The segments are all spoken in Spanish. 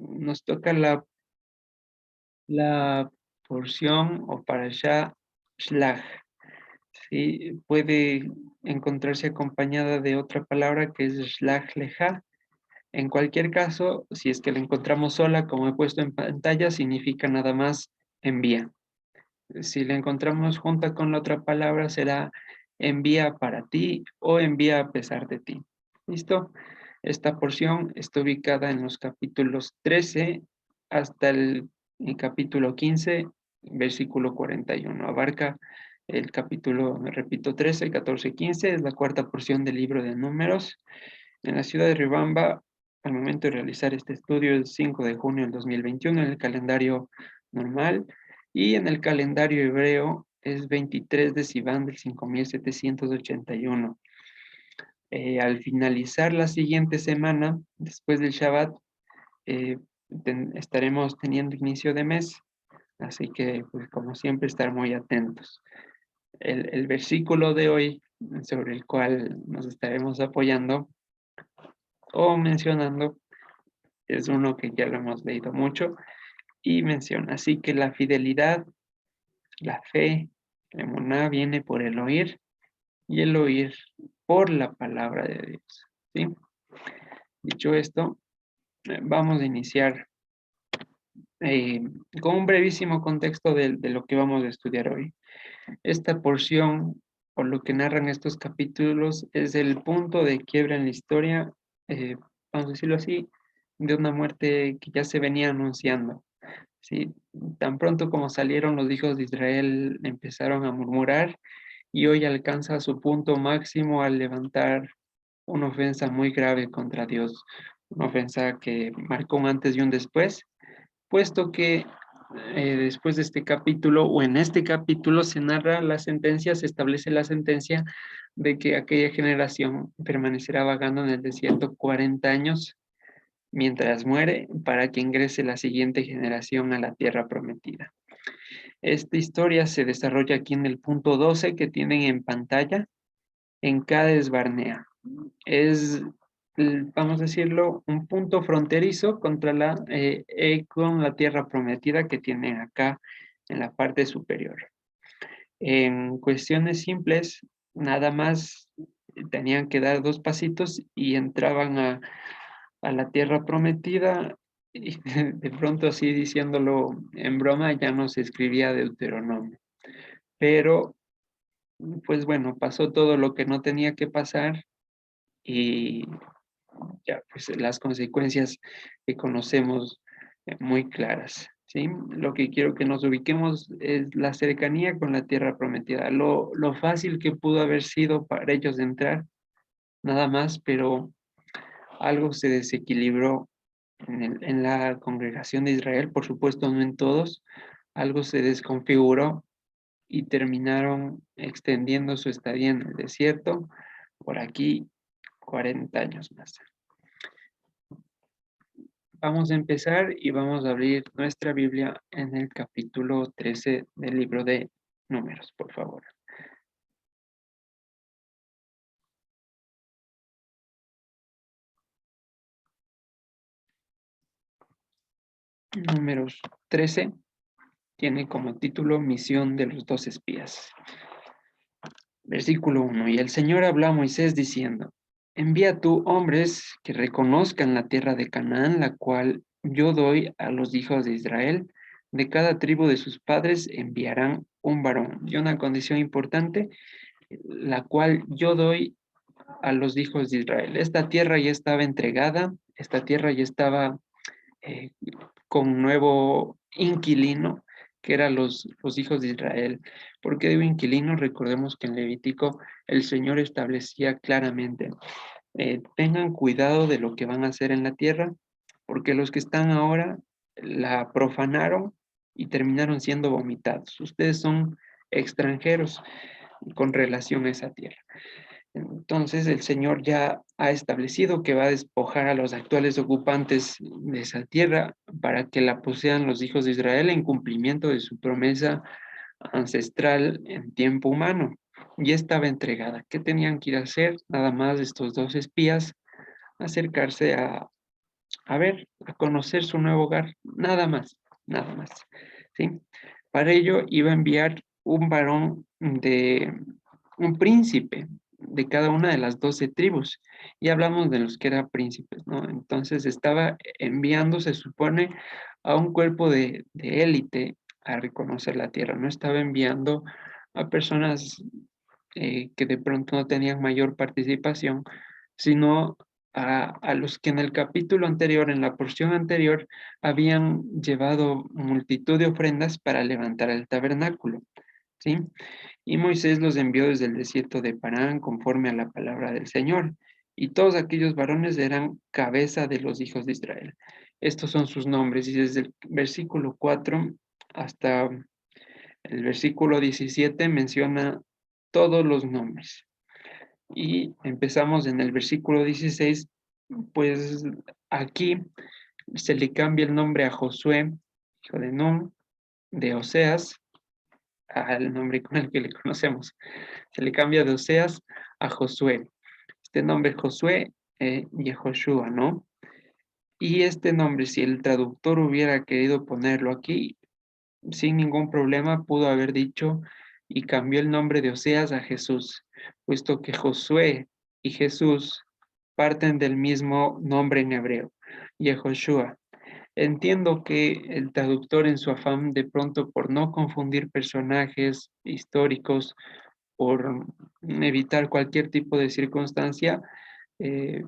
nos toca la porción o parashá Shlach. Sí, puede encontrarse acompañada de otra palabra que es Shlach Leja. En cualquier caso, si es que la encontramos sola, como he puesto en pantalla, significa nada más envía. Si la encontramos junta con la otra palabra, será envía para ti o envía a pesar de ti. ¿Listo? Esta porción está ubicada en los capítulos 13 hasta el capítulo 15, versículo 41. Abarca el capítulo, me repito, 13, 14, 15. Es la cuarta porción del libro de Números. En la ciudad de Riobamba, al momento de realizar este estudio, el 5 de junio del 2021, en el calendario normal, y en el calendario hebreo es 23 de Sivan del 5781. Al finalizar la siguiente semana, después del Shabbat, eh, estaremos teniendo inicio de mes, así que, pues, como siempre, estar muy atentos. El versículo de hoy, sobre el cual nos estaremos apoyando o mencionando, es uno que ya lo hemos leído mucho y menciona, así que la fidelidad, la fe, la emuná viene por el oír y el oír por la palabra de Dios, ¿sí? Dicho esto, vamos a iniciar eh, con un brevísimo contexto de lo que vamos a estudiar hoy. Esta porción, por lo que narran estos capítulos, es el punto de quiebra en la historia, vamos a decirlo así, de una muerte que ya se venía anunciando. Sí, tan pronto como salieron los hijos de Israel, empezaron a murmurar y hoy alcanza su punto máximo al levantar una ofensa muy grave contra Dios, una ofensa que marcó un antes y un después, puesto que después de este capítulo o en este capítulo se narra la sentencia, se establece la sentencia de que aquella generación permanecerá vagando en el desierto 40 años mientras muere para que ingrese la siguiente generación a la tierra prometida. Esta historia se desarrolla aquí en el punto 12 que tienen en pantalla, en Cades Barnea. Es, vamos a decirlo, un punto fronterizo con la tierra prometida que tienen acá en la parte superior. En cuestiones simples, nada más tenían que dar dos pasitos y entraban a la tierra prometida y de pronto así diciéndolo en broma ya no se escribía Deuteronomio. Pero pues bueno, pasó todo lo que no tenía que pasar y ya pues las consecuencias que conocemos muy claras, ¿sí? Lo que quiero que nos ubiquemos es la cercanía con la tierra prometida, lo fácil que pudo haber sido para ellos entrar, nada más, pero algo se desequilibró en la congregación de Israel, por supuesto no en todos, algo se desconfiguró y terminaron extendiendo su estadía en el desierto por aquí 40 años más. Vamos a empezar y vamos a abrir nuestra Biblia en el capítulo 13 del libro de Números, por favor. Números 13 tiene como título Misión de los 2 espías. Versículo 1. Y el Señor habló a Moisés diciendo, envía tú hombres que reconozcan la tierra de Canaán, la cual yo doy a los hijos de Israel. De cada tribu de sus padres enviarán un varón. Y una condición importante, la cual yo doy a los hijos de Israel. Esta tierra ya estaba entregada, esta tierra ya estaba eh, con nuevo inquilino, que eran los hijos de Israel. ¿Por qué digo inquilino? Recordemos que en Levítico el Señor establecía claramente, tengan cuidado de lo que van a hacer en la tierra, porque los que están ahora la profanaron y terminaron siendo vomitados. Ustedes son extranjeros con relación a esa tierra. Entonces el Señor ya ha establecido que va a despojar a los actuales ocupantes de esa tierra para que la posean los hijos de Israel en cumplimiento de su promesa ancestral en tiempo humano. Ya estaba entregada. ¿Qué tenían que ir a hacer? Nada más estos 2 espías, acercarse a ver, a conocer su nuevo hogar, nada más, ¿sí? Para ello iba a enviar un varón un príncipe de cada una de las 12 tribus, y hablamos de los que eran príncipes, ¿no? Entonces estaba enviando, se supone, a un cuerpo de élite a reconocer la tierra, no estaba enviando a personas que de pronto no tenían mayor participación, sino a los que en el capítulo anterior, en la porción anterior, habían llevado multitud de ofrendas para levantar el tabernáculo, ¿sí? Y Moisés los envió desde el desierto de Parán conforme a la palabra del Señor. Y todos aquellos varones eran cabeza de los hijos de Israel. Estos son sus nombres. Y desde el versículo 4 hasta el versículo 17 menciona todos los nombres. Y empezamos en el versículo 16, pues aquí se le cambia el nombre a Josué, hijo de Nun, de Oseas, al nombre con el que le conocemos. Se le cambia de Oseas a Josué. Este nombre Josué, Yehoshua, ¿no? Y este nombre, si el traductor hubiera querido ponerlo aquí, sin ningún problema pudo haber dicho y cambió el nombre de Oseas a Jesús, puesto que Josué y Jesús parten del mismo nombre en hebreo, Yehoshua. Entiendo que el traductor en su afán de pronto por no confundir personajes históricos, por evitar cualquier tipo de circunstancia, eh,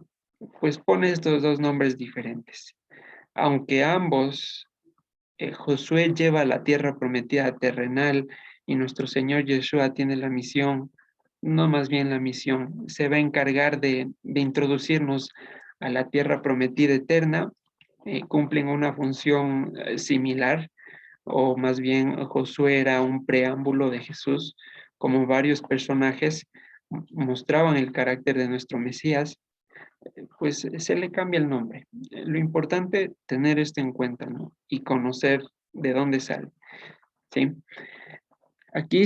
pues pone estos dos nombres diferentes. Aunque ambos Josué lleva la tierra prometida terrenal y nuestro Señor Yeshua tiene la misión, no más bien la misión, se va a encargar de introducirnos a la tierra prometida eterna, cumplen una función similar, o más bien Josué era un preámbulo de Jesús, como varios personajes mostraban el carácter de nuestro Mesías, pues se le cambia el nombre. Lo importante, tener esto en cuenta, ¿no? Y conocer de dónde sale, ¿sí? Aquí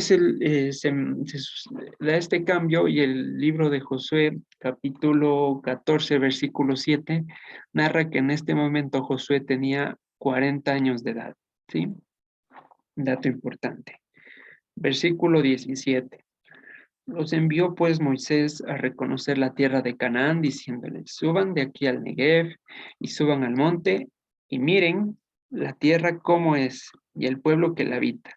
da este cambio y el libro de Josué, capítulo 14, versículo 7, narra que en este momento Josué tenía 40 años de edad, ¿sí? Dato importante. Versículo 17. Los envió pues Moisés a reconocer la tierra de Canaán, diciéndoles, suban de aquí al Negev y suban al monte y miren la tierra cómo es y el pueblo que la habita,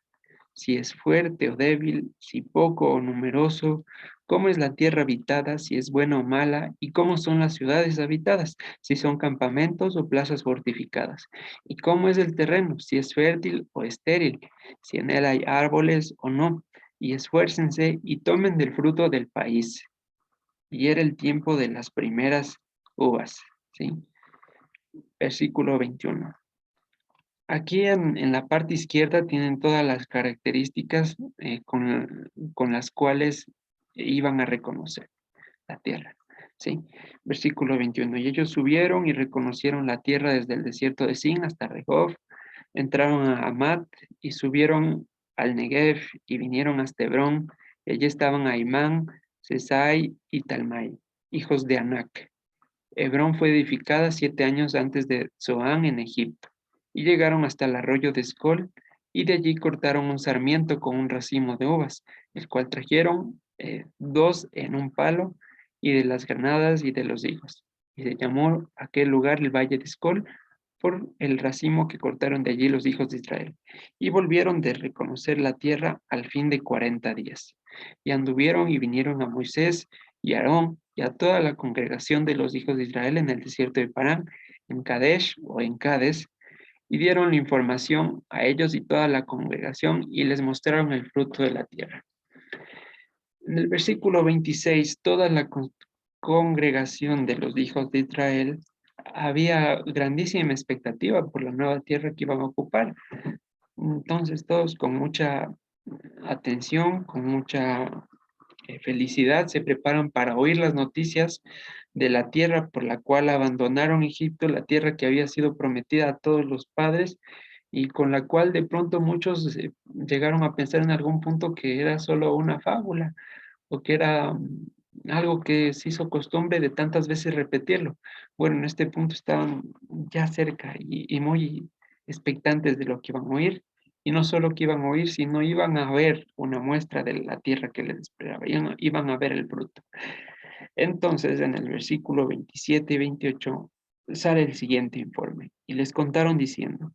si es fuerte o débil, si poco o numeroso, cómo es la tierra habitada, si es buena o mala, y cómo son las ciudades habitadas, si son campamentos o plazas fortificadas, y cómo es el terreno, si es fértil o estéril, si en él hay árboles o no, y esfuércense y tomen del fruto del país. Y era el tiempo de las primeras uvas, ¿sí? Versículo 21. Aquí en la parte izquierda tienen todas las características con las cuales iban a reconocer la tierra. ¿Sí? Versículo 21. Y ellos subieron y reconocieron la tierra desde el desierto de Sin hasta Rehob, entraron a Hamat y subieron al Negev y vinieron hasta Hebrón, y allí estaban Aimán, Sesai y Talmai, hijos de Anac. Hebrón fue edificada 7 años antes de Zoán en Egipto, y llegaron hasta el arroyo de Escol, y de allí cortaron un sarmiento con un racimo de uvas, el cual trajeron dos en un palo, y de las granadas y de los higos. Y se llamó aquel lugar el Valle de Escol, por el racimo que cortaron de allí los hijos de Israel. Y volvieron de reconocer la tierra al fin de 40 días. Y anduvieron y vinieron a Moisés y a Aarón y a toda la congregación de los hijos de Israel en el desierto de Parán, en Kadesh o en Cades, y dieron la información a ellos y toda la congregación y les mostraron el fruto de la tierra. En el versículo 26, toda la congregación de los hijos de Israel había grandísima expectativa por la nueva tierra que iban a ocupar. Entonces todos con mucha atención, con mucha felicidad, se preparan para oír las noticias de la tierra por la cual abandonaron Egipto, la tierra que había sido prometida a todos los padres y con la cual de pronto muchos llegaron a pensar en algún punto que era solo una fábula o que era algo que se hizo costumbre de tantas veces repetirlo. Bueno, en este punto estaban ya cerca y muy expectantes de lo que iban a oír, y no solo que iban a oír, sino iban a ver una muestra de la tierra que les esperaba, iban a ver el fruto. Entonces, en el versículo 27 y 28 sale el siguiente informe, y les contaron diciendo: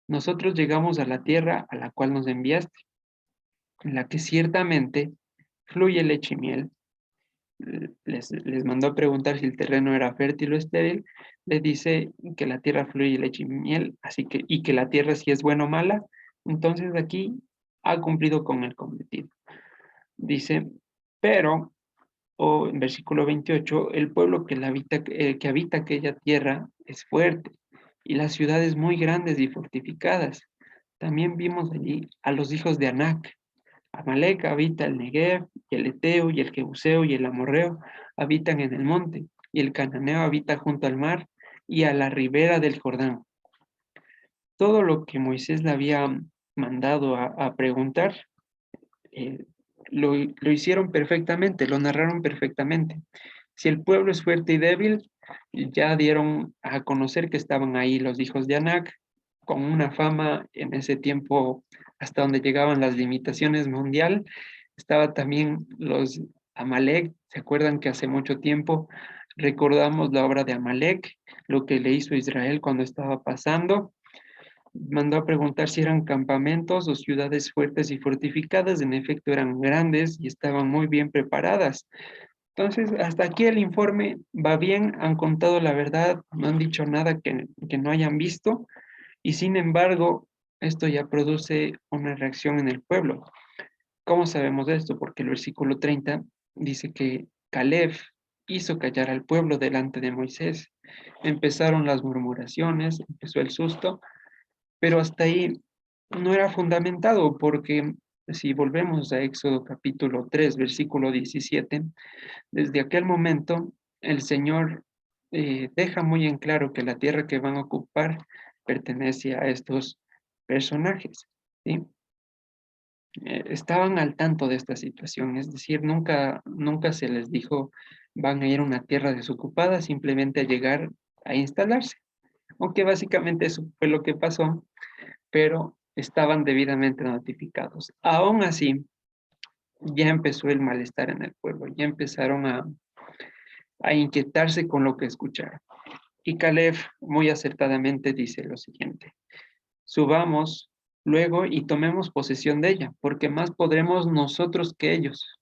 nosotros llegamos a la tierra a la cual nos enviaste, en la que ciertamente fluye leche y miel. Les mandó a preguntar si el terreno era fértil o estéril. Les dice que la tierra fluye leche y miel, así que, y que la tierra si es buena o mala. Entonces aquí ha cumplido con el cometido. Dice, pero, o en versículo 28, el pueblo que habita aquella tierra es fuerte, y las ciudades muy grandes y fortificadas. También vimos allí a los hijos de Anac. Amalec habita el Negev, y el Eteo, y el Jebuseo, y el Amorreo habitan en el monte, y el Cananeo habita junto al mar y a la ribera del Jordán. Todo lo que Moisés le había mandado a preguntar, eh, lo hicieron perfectamente, lo narraron perfectamente. Si el pueblo es fuerte y débil, ya dieron a conocer que estaban ahí los hijos de Anac, con una fama en ese tiempo hasta donde llegaban las limitaciones mundial. Estaba también los Amalek. ¿Se acuerdan que hace mucho tiempo recordamos la obra de Amalek, lo que le hizo Israel cuando estaba pasando? Mandó a preguntar si eran campamentos o ciudades fuertes y fortificadas. En efecto, eran grandes y estaban muy bien preparadas. Entonces, hasta aquí el informe va bien, han contado la verdad, no han dicho nada que no hayan visto, y sin embargo, esto ya produce una reacción en el pueblo. ¿Cómo sabemos esto? Porque el versículo 30 dice que Caleb hizo callar al pueblo delante de Moisés. Empezaron las murmuraciones, empezó el susto, pero hasta ahí no era fundamentado, porque si volvemos a Éxodo capítulo 3 versículo 17, desde aquel momento el Señor deja muy en claro que la tierra que van a ocupar pertenece a estos personajes, ¿sí? Estaban al tanto de esta situación, es decir, nunca se les dijo van a ir a una tierra desocupada simplemente a llegar a instalarse, aunque básicamente eso fue lo que pasó, pero estaban debidamente notificados. Aún así, ya empezó el malestar en el pueblo, ya empezaron a inquietarse con lo que escucharon. Y Caleb muy acertadamente dice lo siguiente: subamos luego y tomemos posesión de ella, porque más podremos nosotros que ellos.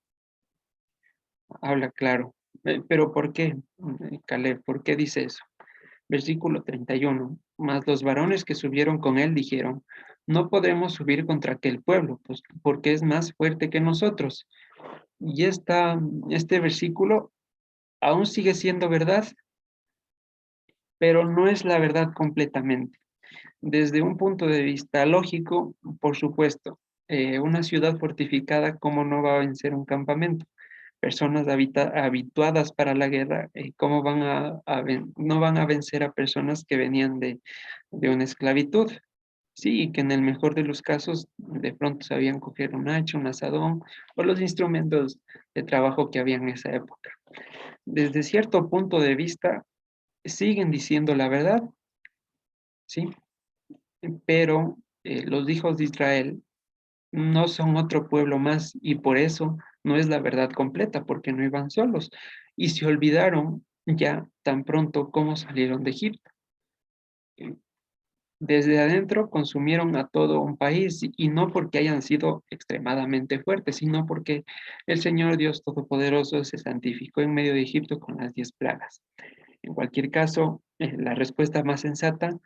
Habla claro. Pero ¿por qué, Caleb? ¿Por qué dice eso? Versículo 31. Mas los varones que subieron con él dijeron: no podremos subir contra aquel pueblo, pues porque es más fuerte que nosotros. Y este versículo aún sigue siendo verdad, pero no es la verdad completamente. Desde un punto de vista lógico, por supuesto, una ciudad fortificada, ¿cómo no va a vencer un campamento? Personas habituadas para la guerra, ¿cómo no van a vencer a personas que venían de una esclavitud? Sí, que en el mejor de los casos de pronto sabían coger un hacha, un asadón o los instrumentos de trabajo que había en esa época. Desde cierto punto de vista, siguen diciendo la verdad, ¿sí? Pero los hijos de Israel no son otro pueblo más y por eso no es la verdad completa, porque no iban solos y se olvidaron ya tan pronto como salieron de Egipto. Desde adentro consumieron a todo un país y no porque hayan sido extremadamente fuertes, sino porque el Señor Dios Todopoderoso se santificó en medio de Egipto con las 10 plagas. En cualquier caso, la respuesta más sensata,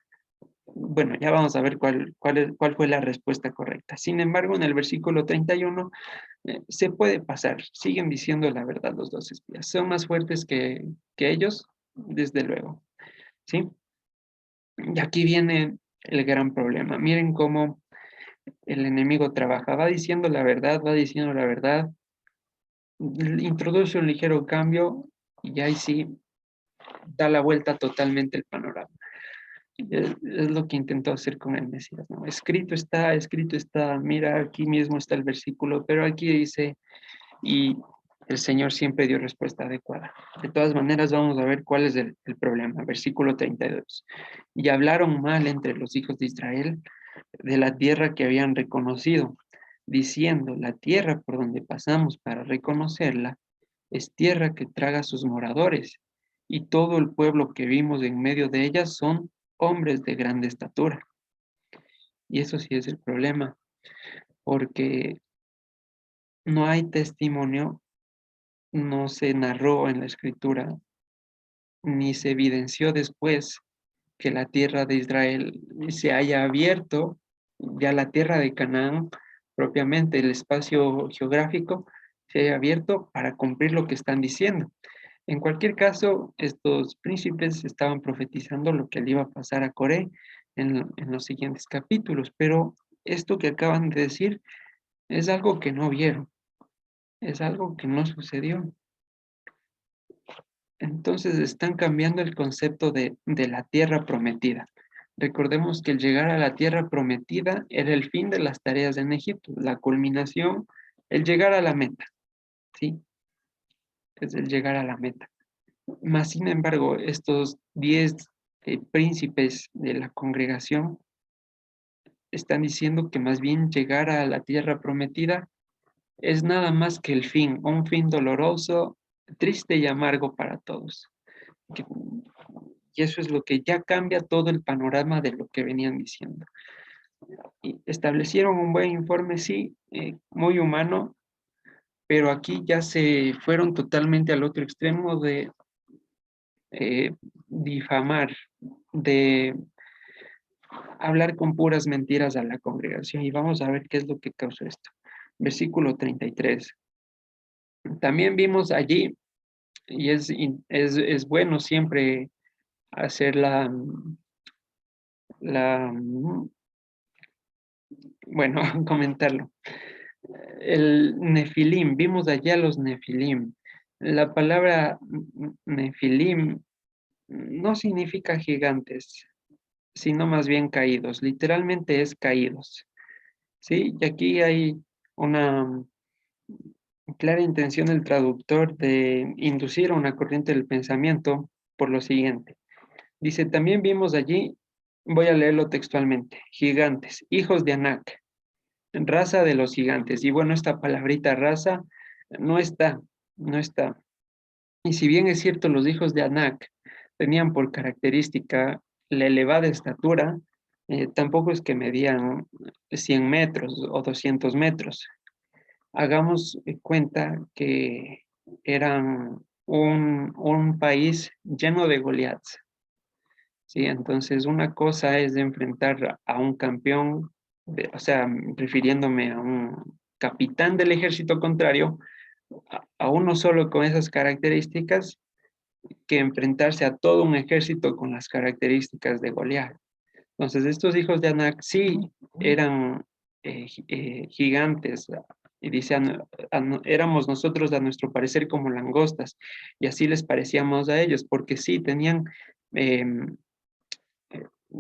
bueno, ya vamos a ver cuál fue la respuesta correcta. Sin embargo, en el versículo 31 se puede pasar, siguen diciendo la verdad los dos espías. ¿Son más fuertes que ellos? Desde luego, ¿sí? Y aquí viene el gran problema. Miren cómo el enemigo trabaja. Va diciendo la verdad, introduce un ligero cambio y ahí sí da la vuelta totalmente el panorama. Es lo que intentó hacer con el Mesías, ¿no? Escrito está, mira, aquí mismo está el versículo, pero aquí dice, y el Señor siempre dio respuesta adecuada. De todas maneras, vamos a ver cuál es el problema. Versículo 32. Y hablaron mal entre los hijos de Israel de la tierra que habían reconocido, diciendo, la tierra por donde pasamos para reconocerla es tierra que traga a sus moradores, y todo el pueblo que vimos en medio de ella son hombres de grande estatura. Y eso sí es el problema, porque no hay testimonio, no se narró en la escritura, ni se evidenció después que la tierra de Israel se haya abierto, ya la tierra de Canaán, propiamente el espacio geográfico, se haya abierto para cumplir lo que están diciendo. En cualquier caso, estos príncipes estaban profetizando lo que le iba a pasar a Coré en los siguientes capítulos, pero esto que acaban de decir es algo que no vieron, es algo que no sucedió. Entonces están cambiando el concepto de la tierra prometida. Recordemos que el llegar a la tierra prometida era el fin de las tareas en Egipto, la culminación, el llegar a la meta, ¿sí? Es el llegar a la meta. Mas, sin embargo, estos 10 príncipes de la congregación están diciendo que más bien llegar a la tierra prometida es nada más que el fin, un fin doloroso, triste y amargo para todos. Que- Y eso es lo que ya cambia todo el panorama de lo que venían diciendo. Y establecieron un buen informe, sí, muy humano, pero aquí ya se fueron totalmente al otro extremo de difamar, de hablar con puras mentiras a la congregación. Y vamos a ver qué es lo que causó esto. Versículo 33. También vimos allí, y es bueno siempre hacer bueno, comentarlo. El Nefilim, vimos allá los Nefilim. La palabra Nefilim no significa gigantes, sino más bien caídos. Literalmente es caídos. ¿Sí? Y aquí hay una clara intención del traductor de inducir a una corriente del pensamiento por lo siguiente. Dice, también vimos allí, voy a leerlo textualmente, gigantes, hijos de Anak, raza de los gigantes. Y bueno, esta palabrita raza no está, no está. Y si bien es cierto, los hijos de Anak tenían por característica la elevada estatura, tampoco es que medían 100 metros o 200 metros. Hagamos cuenta que eran un país lleno de Goliaths. ¿Sí? Entonces, una cosa es enfrentar a un campeón, o sea, refiriéndome a un capitán del ejército contrario, a uno solo con esas características, que enfrentarse a todo un ejército con las características de Goliat. Entonces, estos hijos de Anak sí eran gigantes, y dice, éramos nosotros a nuestro parecer como langostas, y así les parecíamos a ellos, porque sí tenían em,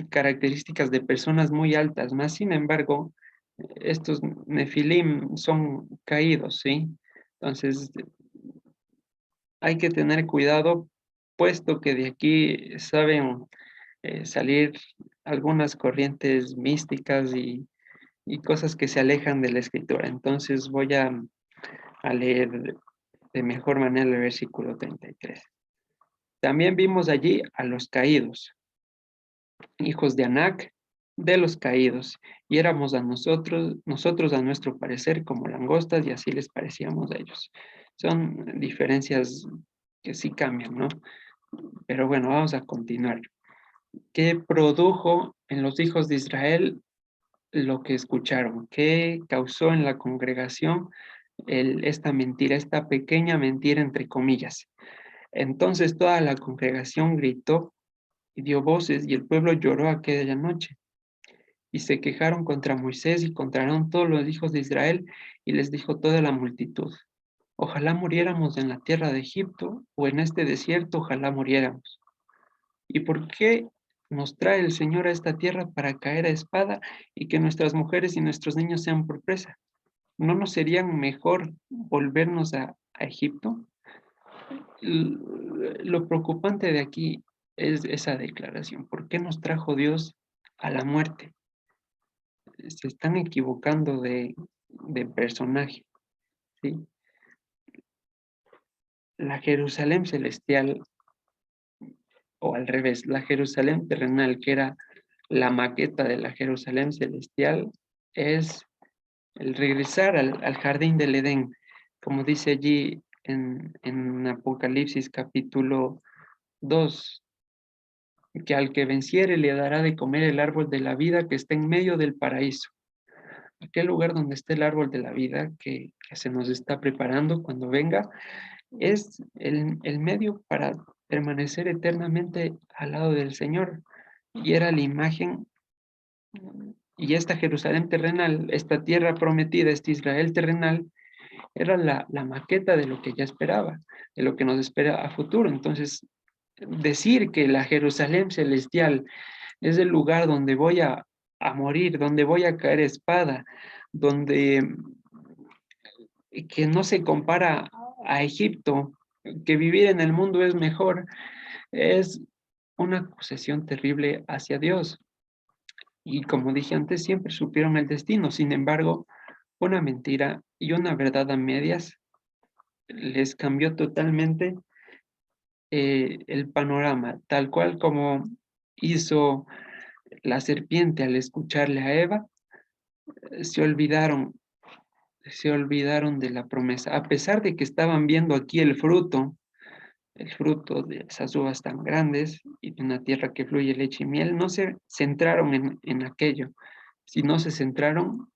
características de personas muy altas, más sin embargo, estos nefilim son caídos, ¿sí? Entonces, hay que tener cuidado, puesto que de aquí saben salir algunas corrientes místicas y cosas que se alejan de la escritura. Entonces voy a leer de mejor manera el versículo 33. También vimos allí a los caídos, hijos de Anac, de los caídos, y éramos nosotros a nuestro parecer como langostas, y así les parecíamos a ellos. Son diferencias que sí cambian, ¿no? Pero bueno, vamos a continuar. ¿Qué produjo en los hijos de Israel lo que escucharon? ¿Qué causó en la congregación esta mentira, esta pequeña mentira entre comillas? Entonces toda la congregación gritó y dio voces, y el pueblo lloró aquella noche. Y se quejaron contra Moisés y contra Aarón todos los hijos de Israel, y les dijo toda la multitud: ojalá muriéramos en la tierra de Egipto, o en este desierto, ojalá muriéramos. ¿Y por qué nos trae el Señor a esta tierra para caer a espada y que nuestras mujeres y nuestros niños sean por presa? ¿No nos serían mejor volvernos a a Egipto. Lo preocupante de aquí es esa declaración. ¿Por qué nos trajo Dios a la muerte? Se están equivocando de personaje, ¿sí? La Jerusalén celestial, o al revés, la Jerusalén terrenal, que era la maqueta de la Jerusalén celestial, es el regresar al jardín del Edén, como dice allí en Apocalipsis capítulo 2, que al que venciere le dará de comer el árbol de la vida que está en medio del paraíso. Aquel lugar donde está el árbol de la vida que se nos está preparando cuando venga, es el medio para permanecer eternamente al lado del Señor. Y era la imagen, y esta Jerusalén terrenal, esta tierra prometida, este Israel terrenal, era la maqueta de lo que ya esperaba, de lo que nos espera a futuro. Entonces, decir que la Jerusalén celestial es el lugar donde voy a morir, donde voy a caer espada, donde que no se compara a Egipto, que vivir en el mundo es mejor, es una acusación terrible hacia Dios. Y como dije antes, siempre supieron el destino. Sin embargo, una mentira y una verdad a medias les cambió totalmente el panorama, tal cual como hizo la serpiente al escucharle a Eva, se olvidaron, se olvidaron de la promesa, a pesar de que estaban viendo aquí el fruto de esas uvas tan grandes y de una tierra que fluye leche y miel, no se centraron en aquello, sino se centraron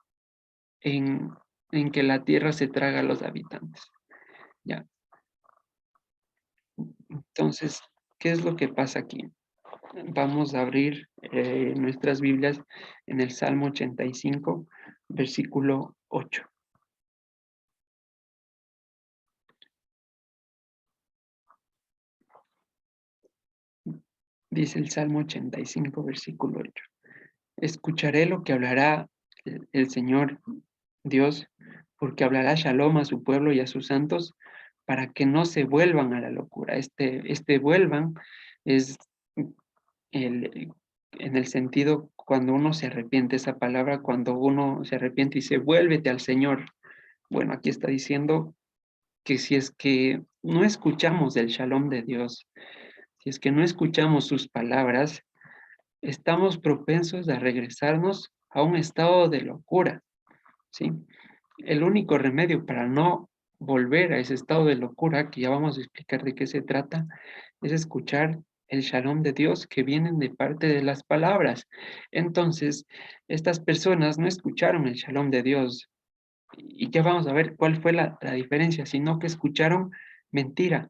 en, en que la tierra se traga a los habitantes. Ya, entonces, ¿qué es lo que pasa aquí? Vamos a abrir nuestras Biblias en el Salmo 85, versículo 8. Dice el Salmo 85, versículo 8. Escucharé lo que hablará el Señor Dios, porque hablará Shalom a su pueblo y a sus santos, para que no se vuelvan a la locura. Este vuelvan es el, en el sentido cuando uno se arrepiente, esa palabra, cuando uno se arrepiente y dice, vuélvete al Señor. Bueno, aquí está diciendo que si es que no escuchamos el Shalom de Dios, si es que no escuchamos sus palabras, estamos propensos a regresarnos a un estado de locura, ¿sí? El único remedio para no volver a ese estado de locura, que ya vamos a explicar de qué se trata, es escuchar el shalom de Dios que vienen de parte de las palabras. Entonces, estas personas no escucharon el shalom de Dios. Y ya vamos a ver cuál fue la diferencia, sino que escucharon mentira.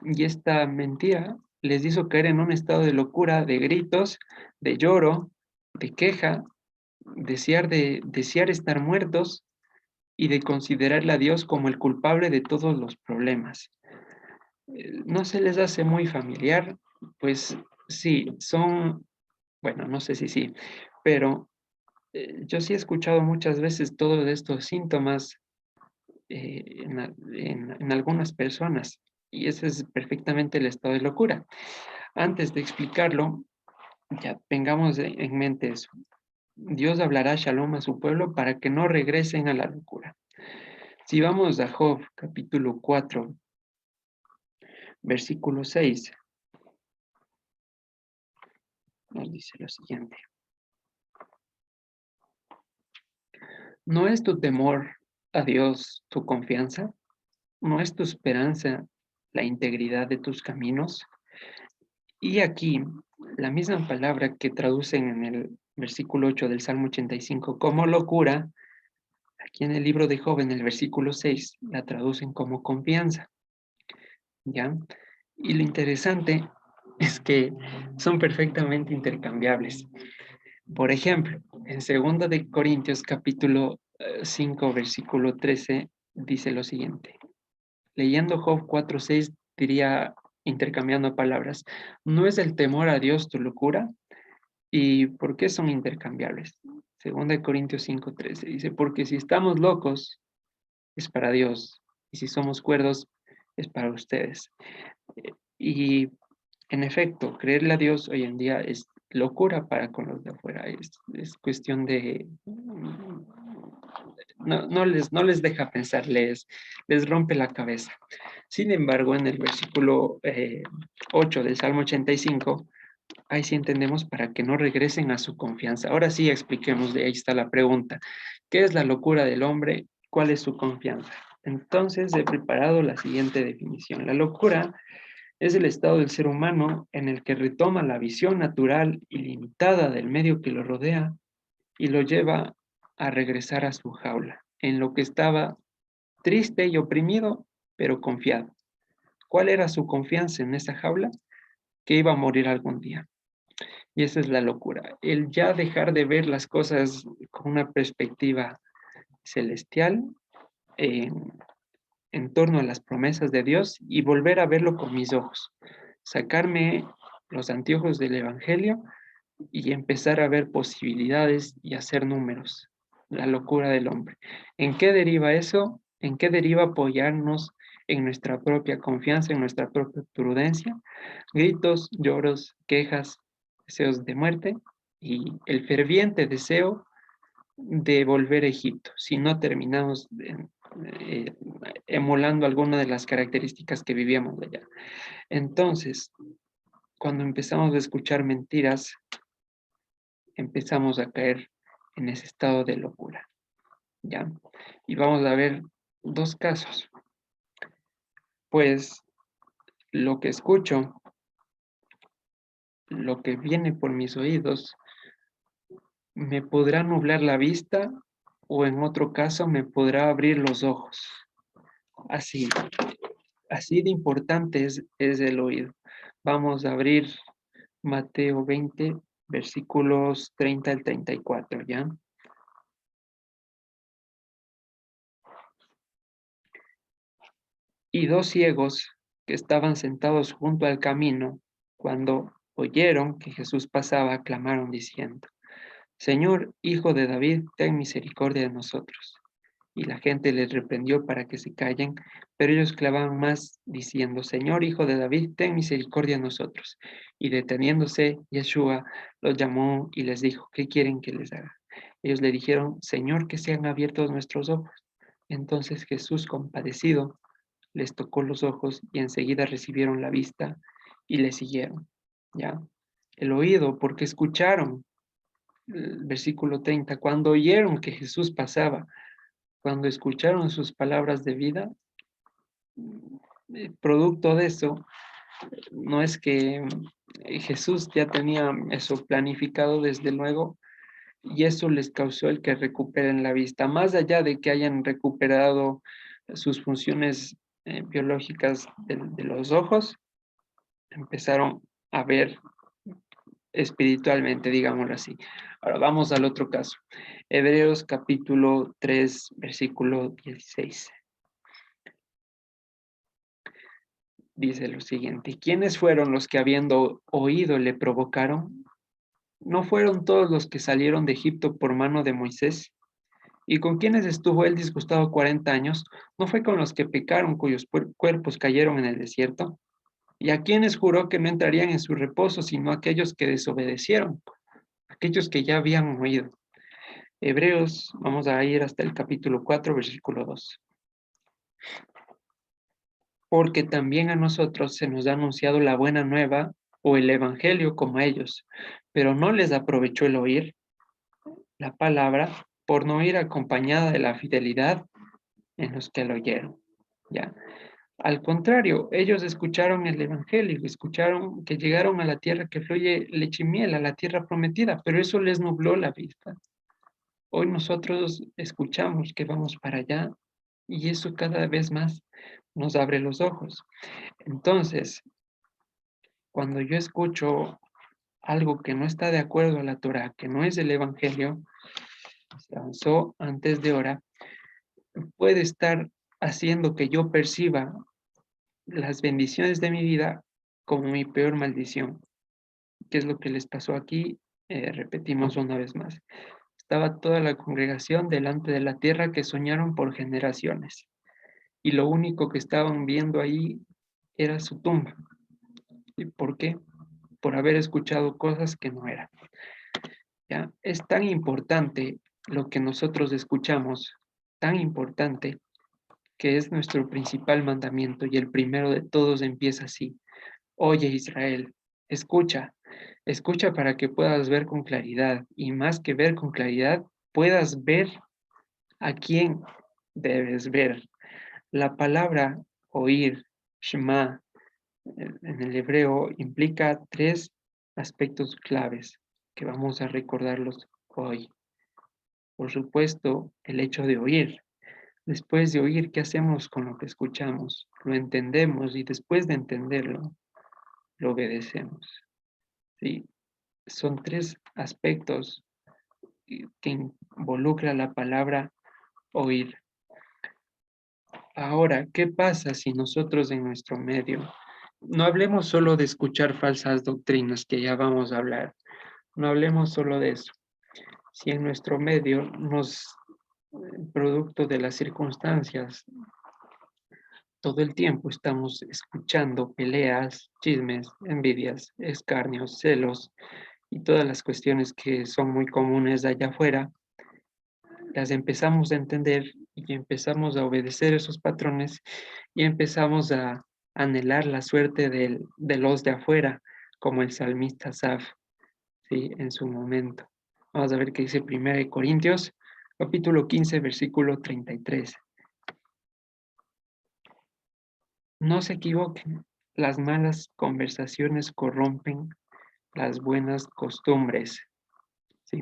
Y esta mentira les hizo caer en un estado de locura, de gritos, de lloro, de queja, desear estar muertos y de considerarle a Dios como el culpable de todos los problemas. ¿No se les hace muy familiar? Pues sí, bueno, no sé si sí, pero yo sí he escuchado muchas veces todos estos síntomas en algunas personas y ese es perfectamente el estado de locura. Antes de explicarlo, ya tengamos en mente eso. Dios hablará shalom a su pueblo para que no regresen a la locura. Si vamos a Job, capítulo 4, versículo 6, nos dice lo siguiente. ¿No es tu temor a Dios tu confianza? ¿No es tu esperanza la integridad de tus caminos? Y aquí, la misma palabra que traducen en el versículo 8 del Salmo 85 como locura, aquí en el libro de Job, en el versículo 6, la traducen como confianza. ¿Ya? Y lo interesante es que son perfectamente intercambiables. Por ejemplo, en 2 de Corintios capítulo 5, versículo 13, dice lo siguiente. Leyendo Job 4:6 diría, intercambiando palabras, ¿no es el temor a Dios tu locura? ¿Y por qué son intercambiables? 2 de Corintios 5:13 dice, porque si estamos locos, es para Dios, y si somos cuerdos, es para ustedes. Y en efecto, creerle a Dios hoy en día es locura para con los de afuera. Es cuestión de... no les deja pensar, les rompe la cabeza. Sin embargo, en el versículo 8 del Salmo 85, ahí sí entendemos para que no regresen a su confianza. Ahora sí expliquemos, de ahí está la pregunta. ¿Qué es la locura del hombre? ¿Cuál es su confianza? Entonces he preparado la siguiente definición. La locura es el estado del ser humano en el que retoma la visión natural y limitada del medio que lo rodea y lo lleva a regresar a su jaula, en lo que estaba triste y oprimido, pero confiado. ¿Cuál era su confianza en esa jaula? Que iba a morir algún día. Y esa es la locura, el ya dejar de ver las cosas con una perspectiva celestial en torno a las promesas de Dios y volver a verlo con mis ojos, sacarme los anteojos del Evangelio y empezar a ver posibilidades y hacer números, la locura del hombre. ¿En qué deriva eso? ¿En qué deriva apoyarnos en nuestra propia confianza, en nuestra propia prudencia? Gritos, lloros, quejas, deseos de muerte y el ferviente deseo de volver a Egipto, si no terminamos eh, emulando alguna de las características que vivíamos allá. Entonces, cuando empezamos a escuchar mentiras, empezamos a caer en ese estado de locura, ¿ya? Y vamos a ver dos casos. Pues lo que escucho, lo que viene por mis oídos, me podrá nublar la vista o en otro caso me podrá abrir los ojos. Así, así de importante es el oído. Vamos a abrir Mateo 20, versículos 30 al 34, ¿ya? Y dos ciegos que estaban sentados junto al camino, cuando oyeron que Jesús pasaba, clamaron diciendo: Señor, Hijo de David, ten misericordia de nosotros. Y la gente les reprendió para que se callen, pero ellos clamaban más, diciendo: Señor, Hijo de David, ten misericordia de nosotros. Y deteniéndose, Yeshua los llamó y les dijo: ¿Qué quieren que les haga? Ellos le dijeron: Señor, que sean abiertos nuestros ojos. Entonces Jesús, compadecido, les tocó los ojos y enseguida recibieron la vista y le siguieron. ¿Ya? El oído, porque escucharon, el versículo 30, cuando oyeron que Jesús pasaba, cuando escucharon sus palabras de vida, producto de eso, no es que Jesús ya tenía eso planificado desde luego, y eso les causó el que recuperen la vista, más allá de que hayan recuperado sus funciones biológicas de los ojos, empezaron a ver espiritualmente, digámoslo así. Ahora vamos al otro caso. Hebreos capítulo 3, versículo 16. Dice lo siguiente: ¿Quiénes fueron los que habiendo oído le provocaron? ¿No fueron todos los que salieron de Egipto por mano de Moisés? ¿Y con quienes estuvo él disgustado 40 años? ¿No fue con los que pecaron, cuyos cuerpos cayeron en el desierto? ¿Y a quienes juró que no entrarían en su reposo, sino aquellos que desobedecieron, aquellos que ya habían oído? Hebreos, vamos a ir hasta el capítulo 4, versículo 2. Porque también a nosotros se nos ha anunciado la buena nueva o el evangelio como a ellos, pero no les aprovechó el oír la palabra por no ir acompañada de la fidelidad en los que lo oyeron. ¿Ya? Al contrario, ellos escucharon el evangelio, escucharon que llegaron a la tierra que fluye leche y miel, a la tierra prometida, pero eso les nubló la vista. Hoy nosotros escuchamos que vamos para allá y eso cada vez más nos abre los ojos. Entonces, cuando yo escucho algo que no está de acuerdo a la Torah, que no es el Evangelio, se avanzó antes de hora, puede estar haciendo que yo perciba las bendiciones de mi vida como mi peor maldición. ¿Qué es lo que les pasó aquí? Repetimos una vez más. Estaba toda la congregación delante de la tierra que soñaron por generaciones. y lo único que estaban viendo ahí era su tumba. ¿Y por qué? Por haber escuchado cosas que no eran. ¿Ya? Es tan importante lo que nosotros escuchamos, tan importante que es nuestro principal mandamiento y el primero de todos empieza así. Oye Israel, escucha, escucha para que puedas ver con claridad y más que ver con claridad, puedas ver a quién debes ver. La palabra oír, Shema, en el hebreo implica tres aspectos claves que vamos a recordarlos hoy. Por supuesto, el hecho de oír. Después de oír, ¿qué hacemos con lo que escuchamos? Lo entendemos y después de entenderlo, lo obedecemos. ¿Sí? Son tres aspectos que involucra la palabra oír. Ahora, ¿qué pasa si nosotros en nuestro medio, no hablemos solo de escuchar falsas doctrinas, que ya vamos a hablar, no hablemos solo de eso, si en nuestro medio producto de las circunstancias, todo el tiempo estamos escuchando peleas, chismes, envidias, escarnios, celos y todas las cuestiones que son muy comunes de allá afuera, las empezamos a entender y empezamos a obedecer esos patrones y empezamos a anhelar la suerte de los de afuera, como el salmista Asaf, ¿sí? En su momento. Vamos a ver qué dice 1 Corintios, capítulo 15, versículo 33. No se equivoquen, las malas conversaciones corrompen las buenas costumbres, ¿sí?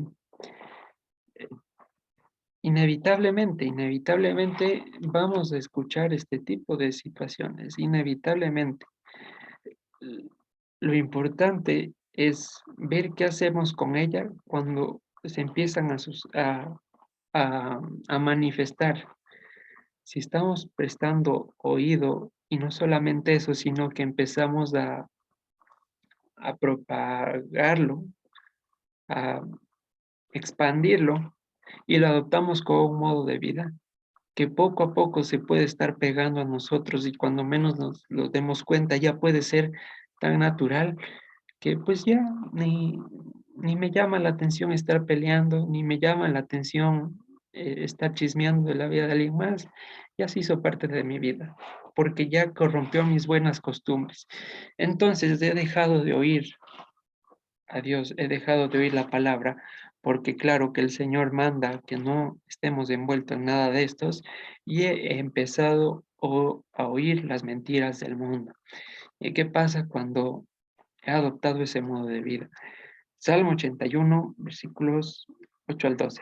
Inevitablemente vamos a escuchar este tipo de situaciones, inevitablemente. Lo importante es ver qué hacemos con ella cuando se empiezan a manifestar. Si estamos prestando oído, y no solamente eso, sino que empezamos a propagarlo, a expandirlo, y lo adoptamos como un modo de vida, que poco a poco se puede estar pegando a nosotros y cuando menos nos lo demos cuenta ya puede ser tan natural que pues ya ni me llama la atención estar peleando, ni me llama la atención estar chismeando de la vida de alguien más, ya se hizo parte de mi vida, porque ya corrompió mis buenas costumbres. Entonces he dejado de oír a Dios, he dejado de oír la palabra, porque claro que el Señor manda que no estemos envueltos en nada de estos, y he empezado a oír las mentiras del mundo. ¿Y qué pasa cuando he adoptado ese modo de vida? Salmo 81, versículos 8 al 12.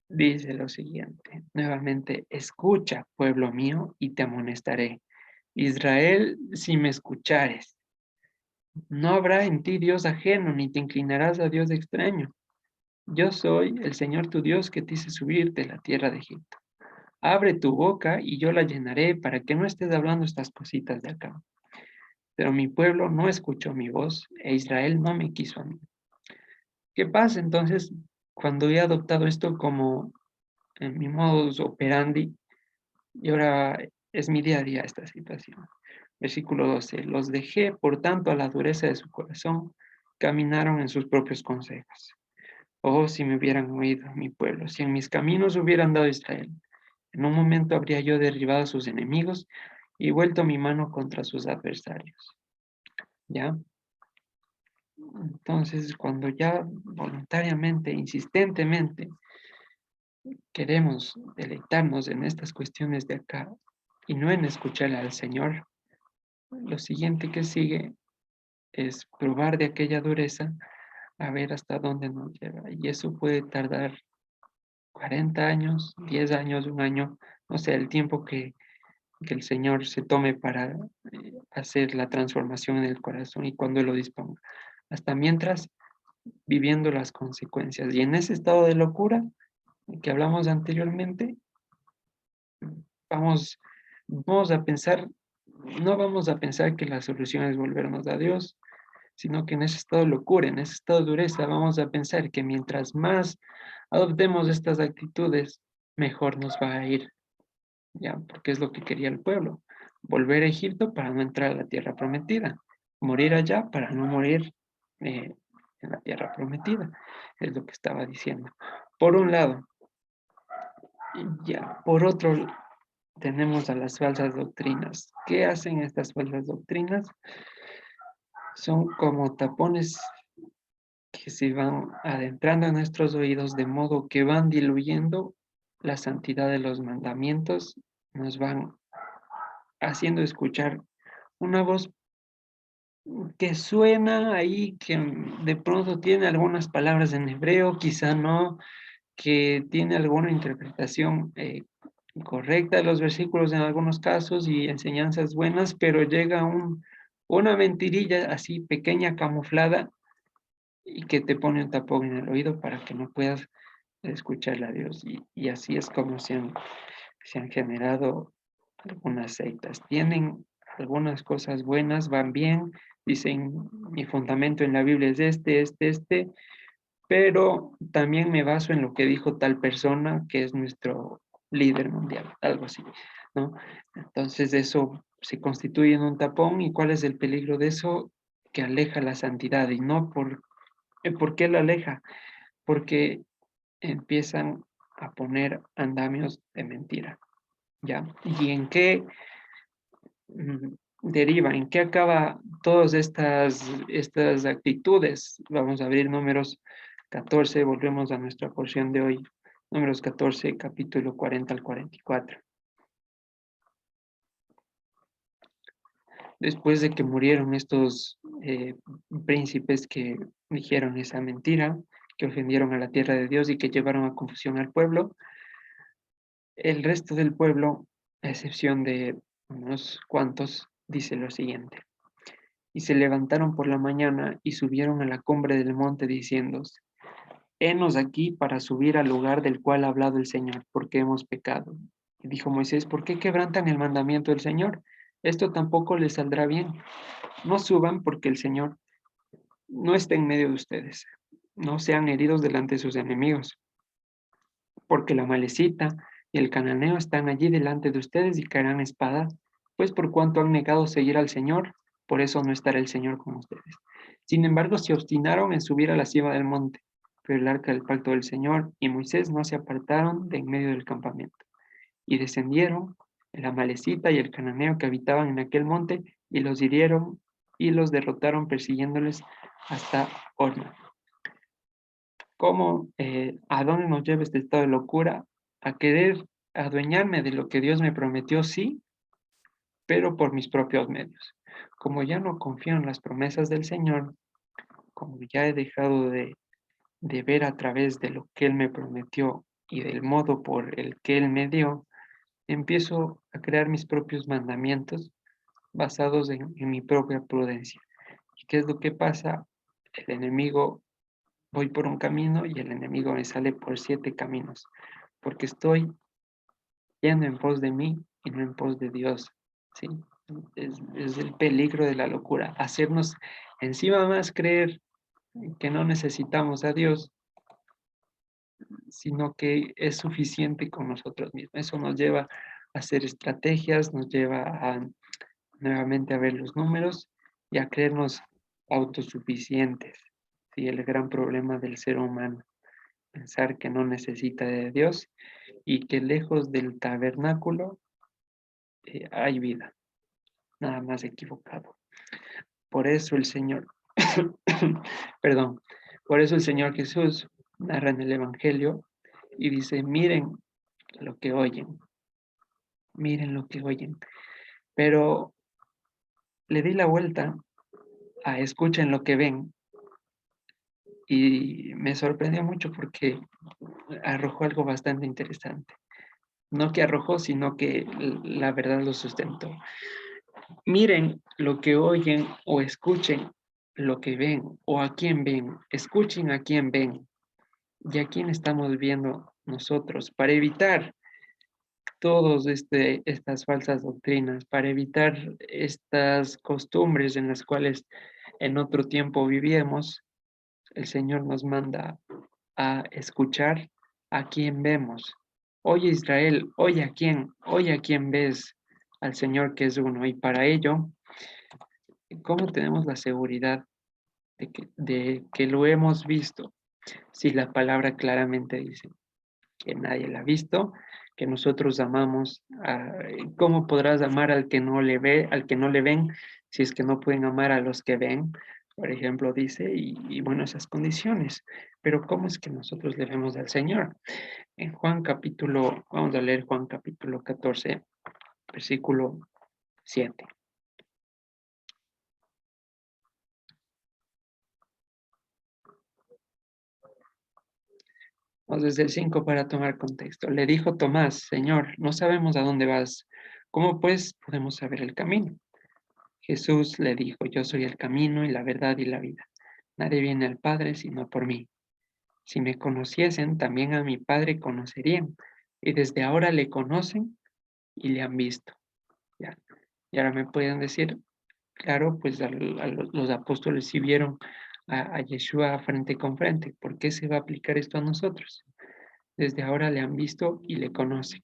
Dice lo siguiente, nuevamente, escucha, pueblo mío, y te amonestaré. Israel, si me escuchares, no habrá en ti Dios ajeno, ni te inclinarás a Dios extraño. Yo soy el Señor tu Dios que te hice subir de la tierra de Egipto. Abre tu boca y yo la llenaré para que no estés hablando estas cositas de acá. Pero mi pueblo no escuchó mi voz e Israel no me quiso a mí. ¿Qué pasa entonces cuando he adoptado esto como en mi modus operandi y ahora es mi día a día esta situación? Versículo 12. Los dejé, por tanto, a la dureza de su corazón, caminaron en sus propios consejos. Oh, si me hubieran oído, mi pueblo, si en mis caminos hubieran dado Israel, en un momento habría yo derribado a sus enemigos y vuelto mi mano contra sus adversarios. ¿Ya? Entonces, cuando ya voluntariamente, insistentemente, queremos deleitarnos en estas cuestiones de acá y no en escucharle al Señor, lo siguiente que sigue es probar de aquella dureza a ver hasta dónde nos lleva. Y eso puede tardar 40 años, 10 años, un año, no sé, el tiempo que el Señor se tome para hacer la transformación en el corazón y cuando Él lo disponga. Hasta mientras, viviendo las consecuencias. Y en ese estado de locura que hablamos anteriormente, vamos, vamos a pensar, no vamos a pensar que la solución es volvernos a Dios, sino que en ese estado de locura, en ese estado de dureza, vamos a pensar que mientras más adoptemos estas actitudes, mejor nos va a ir, ya, porque es lo que quería el pueblo, volver a Egipto para no entrar a la tierra prometida, morir allá para no morir eh, en la tierra prometida, es lo que estaba diciendo. Por un lado, ya, por otro, tenemos a las falsas doctrinas. ¿Qué hacen estas falsas doctrinas? Son como tapones que se van adentrando en nuestros oídos de modo que van diluyendo la santidad de los mandamientos, nos van haciendo escuchar una voz que suena ahí, que de pronto tiene algunas palabras en hebreo, quizá no, que tiene alguna interpretación correcta de los versículos en algunos casos y enseñanzas buenas, pero llega una mentirilla así pequeña, camuflada, y que te pone un tapón en el oído para que no puedas escucharle a Dios. Y así es como se han generado algunas sectas. Tienen algunas cosas buenas, van bien, dicen, mi fundamento en la Biblia es este, pero también me baso en lo que dijo tal persona que es nuestro líder mundial, algo así, ¿no? Entonces eso se constituye en un tapón. ¿Y cuál es el peligro de eso? Que aleja la santidad. ¿Y no por qué la aleja? Porque empiezan a poner andamios de mentira, ¿ya? ¿Y en qué deriva? ¿En qué acaba todas estas actitudes? Vamos a abrir Números 14, volvemos a nuestra porción de hoy. Números 14, capítulo 40 al 44. Después de que murieron estos príncipes que dijeron esa mentira, que ofendieron a la tierra de Dios y que llevaron a confusión al pueblo, el resto del pueblo, a excepción de unos cuantos, dice lo siguiente. Y se levantaron por la mañana y subieron a la cumbre del monte diciendo, henos aquí para subir al lugar del cual ha hablado el Señor, porque hemos pecado. Y dijo Moisés, ¿por qué quebrantan el mandamiento del Señor? Esto tampoco les saldrá bien. No suban porque el Señor no está en medio de ustedes. No sean heridos delante de sus enemigos, porque la malecita y el cananeo están allí delante de ustedes y caerán espada, pues por cuanto han negado seguir al Señor, por eso no estará el Señor con ustedes. Sin embargo, se obstinaron en subir a la cima del monte, pero el arca del pacto del Señor y Moisés no se apartaron de en medio del campamento. Y descendieron el amalecita y el cananeo que habitaban en aquel monte, y los hirieron y los derrotaron persiguiéndoles hasta Horma. ¿Cómo, a dónde nos lleva este estado de locura? A querer adueñarme de lo que Dios me prometió, sí, pero por mis propios medios. Como ya no confío en las promesas del Señor, como ya he dejado de ver a través de lo que Él me prometió y del modo por el que Él me dio, empiezo a crear mis propios mandamientos basados en mi propia prudencia. ¿Y qué es lo que pasa? El enemigo, voy por un camino y el enemigo me sale por 7 caminos, porque estoy yendo en pos de mí y no en pos de Dios, ¿sí? Es el peligro de la locura, hacernos encima más creer que no necesitamos a Dios, sino que es suficiente con nosotros mismos. Eso nos lleva a hacer estrategias, nos lleva a nuevamente a ver los números y a creernos autosuficientes. Sí, el gran problema del ser humano, pensar que no necesita de Dios y que lejos del tabernáculo hay vida, nada más equivocado. Por eso el Señor, perdón, por eso el Señor Jesús narra en el Evangelio y dice, miren lo que oyen, pero le di la vuelta a escuchen lo que ven y me sorprendió mucho porque arrojó algo bastante interesante. No que arrojó, sino que la verdad lo sustentó. Miren lo que oyen o escuchen lo que ven o a quién ven. Escuchen a quién ven y a quién estamos viendo nosotros para evitar todas estas falsas doctrinas, para evitar estas costumbres en las cuales en otro tiempo vivíamos, el Señor nos manda a escuchar a quién vemos. Oye Israel, oye a quién ves, al Señor que es uno. Y para ello, ¿cómo tenemos la seguridad de que lo hemos visto? Si la palabra claramente dice que nadie la ha visto, que nosotros amamos, ¿cómo podrás amar al que no le ve, al que no le ven, si es que no pueden amar a los que ven? Por ejemplo, dice, y bueno, esas condiciones. Pero ¿cómo es que nosotros le vemos al Señor? En Juan capítulo, vamos a leer Juan capítulo 14, versículo 7. Vamos desde el 5 para tomar contexto. Le dijo Tomás, Señor, no sabemos a dónde vas. ¿Cómo pues podemos saber el camino? Jesús le dijo, yo soy el camino y la verdad y la vida. Nadie viene al Padre sino por mí. Si me conociesen, también a mi Padre conocerían. Y desde ahora le conocen y le han visto. Ya. Y ahora me pueden decir, claro, pues los apóstoles sí vieron a Yeshua frente con frente. ¿Por qué se va a aplicar esto a nosotros? Desde ahora le han visto y le conocen.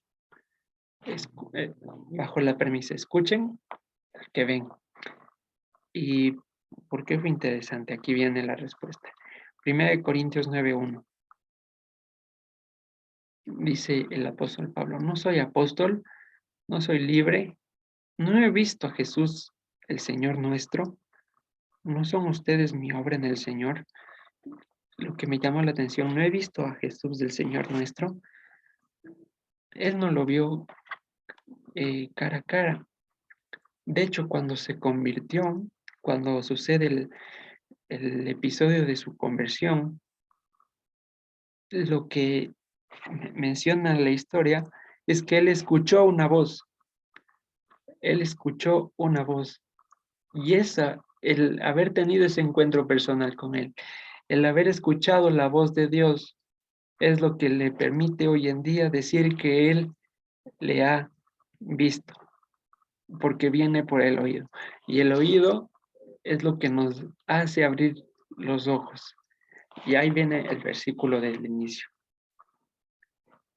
Bajo la premisa, escuchen que ven. ¿Y por qué fue interesante? Aquí viene la respuesta. Primera de Corintios 9:1. Dice el apóstol Pablo, no soy apóstol, no soy libre, no he visto a Jesús, el Señor nuestro, no son ustedes mi obra en el Señor. Lo que me llama la atención, no he visto a Jesús del Señor nuestro. Él no lo vio cara a cara. De hecho, cuando se convirtió, cuando sucede el episodio de su conversión, lo que menciona la historia es que él escuchó una voz, y el haber tenido ese encuentro personal con él, el haber escuchado la voz de Dios, es lo que le permite hoy en día decir que él le ha visto, porque viene por el oído, y el oído es lo que nos hace abrir los ojos. Y ahí viene el versículo del inicio.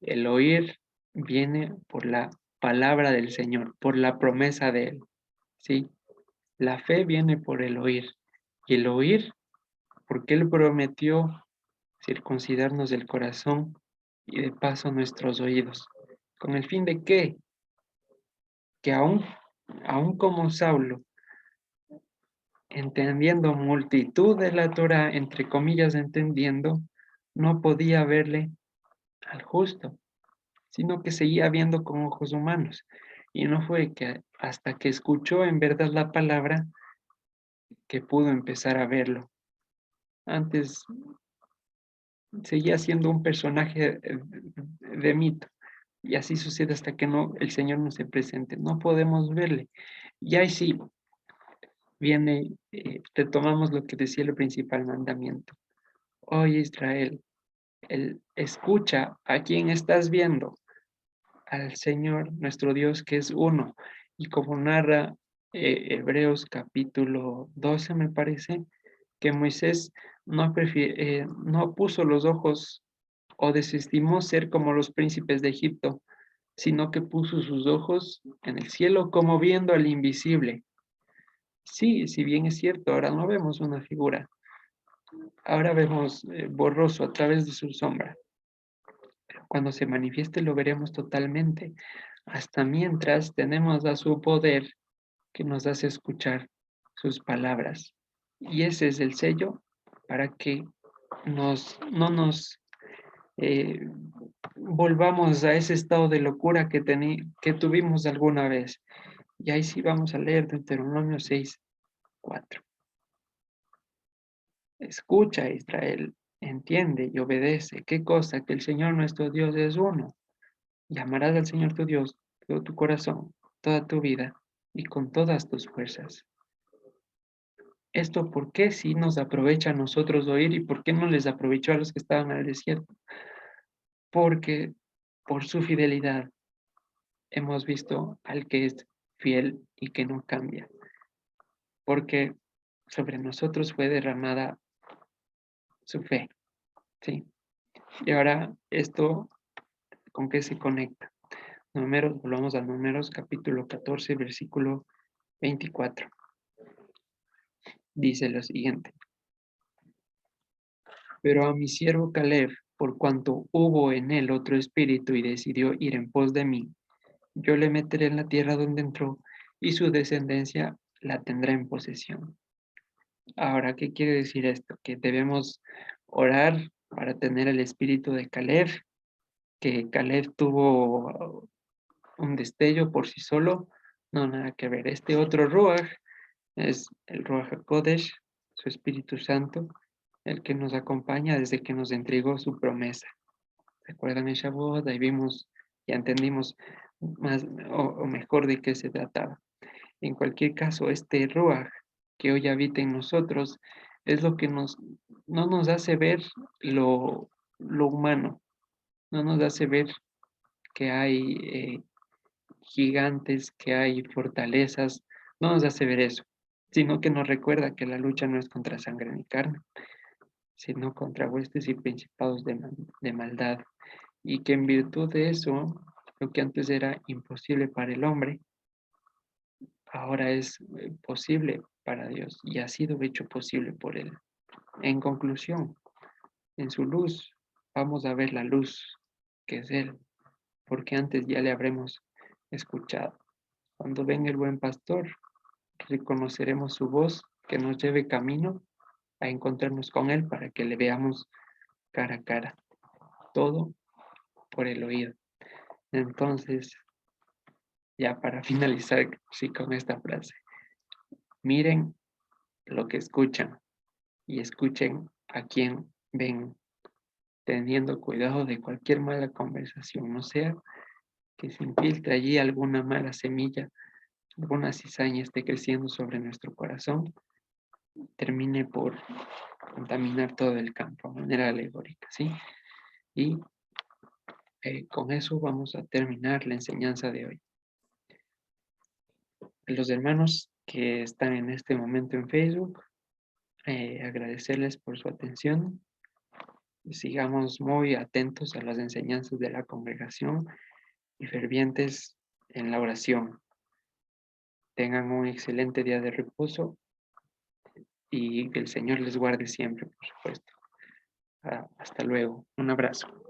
El oír viene por la palabra del Señor, por la promesa de Él, ¿sí? La fe viene por el oír. Y el oír, porque Él prometió circuncidarnos del corazón y de paso nuestros oídos. ¿Con el fin de qué? Que aún como Saulo, entendiendo multitud de la Torah, entre comillas entendiendo, no podía verle al justo, sino que seguía viendo con ojos humanos. Y no fue que hasta que escuchó en verdad la palabra que pudo empezar a verlo. Antes seguía siendo un personaje de mito. Y así sucede hasta que el Señor no se presente. No podemos verle. Y ahí sí viene, retomamos lo que decía el principal mandamiento. Oye Israel, escucha a quien estás viendo, al Señor nuestro Dios que es uno. Y como narra Hebreos capítulo 12 me parece, que Moisés no puso los ojos o desestimó ser como los príncipes de Egipto, sino que puso sus ojos en el cielo como viendo al invisible. Sí, si bien es cierto, ahora no vemos una figura, ahora vemos borroso a través de su sombra. Cuando se manifieste lo veremos totalmente. Hasta mientras tenemos a su poder que nos hace escuchar sus palabras. Y ese es el sello para que no nos eh, volvamos a ese estado de locura que tuvimos alguna vez. Y ahí sí vamos a leer Deuteronomio 6:4. Escucha, Israel, entiende y obedece. ¿Qué cosa? Que el Señor nuestro Dios es uno. Y amarás al Señor tu Dios, todo tu corazón, toda tu vida y con todas tus fuerzas. ¿Esto por qué sí nos aprovecha a nosotros oír y por qué no les aprovechó a los que estaban en el desierto? Porque por su fidelidad hemos visto al que es fiel y que no cambia. Porque sobre nosotros fue derramada su fe, ¿sí? Y ahora esto, ¿con qué se conecta? Números, volvamos a Números, capítulo 14, versículo 24. Dice lo siguiente: pero a mi siervo Caleb, por cuanto hubo en él otro espíritu y decidió ir en pos de mí, yo le meteré en la tierra donde entró y su descendencia la tendrá en posesión. Ahora, ¿qué quiere decir esto? Que debemos orar para tener el espíritu de Caleb, que Caleb tuvo un destello por sí solo, no nada que ver. Este otro Ruach es el Ruach HaKodesh, su Espíritu Santo, el que nos acompaña desde que nos entregó su promesa. ¿Recuerdan en Shavuot? Ahí vimos y entendimos más o mejor de qué se trataba. En cualquier caso, este Ruach que hoy habita en nosotros es lo que no nos hace ver lo humano, no nos hace ver que hay gigantes, que hay fortalezas, no nos hace ver eso, sino que nos recuerda que la lucha no es contra sangre ni carne, sino contra huestes y principados de maldad, y que en virtud de eso, lo que antes era imposible para el hombre, ahora es posible para Dios y ha sido hecho posible por Él. En conclusión, en su luz vamos a ver la luz que es Él, porque antes ya le habremos escuchado. Cuando venga el buen pastor, reconoceremos su voz que nos lleve camino a encontrarnos con Él para que le veamos cara a cara. Todo por el oído. Entonces, ya para finalizar, sí, con esta frase. Miren lo que escuchan y escuchen a quien ven, teniendo cuidado de cualquier mala conversación, no sea que se infiltre allí alguna mala semilla, alguna cizaña esté creciendo sobre nuestro corazón, termine por contaminar todo el campo de manera alegórica, ¿sí? Y con eso vamos a terminar la enseñanza de hoy. Los hermanos que están en este momento en Facebook, agradecerles por su atención. Sigamos muy atentos a las enseñanzas de la congregación y fervientes en la oración. Tengan un excelente día de reposo y que el Señor les guarde siempre, por supuesto. Hasta luego. Un abrazo.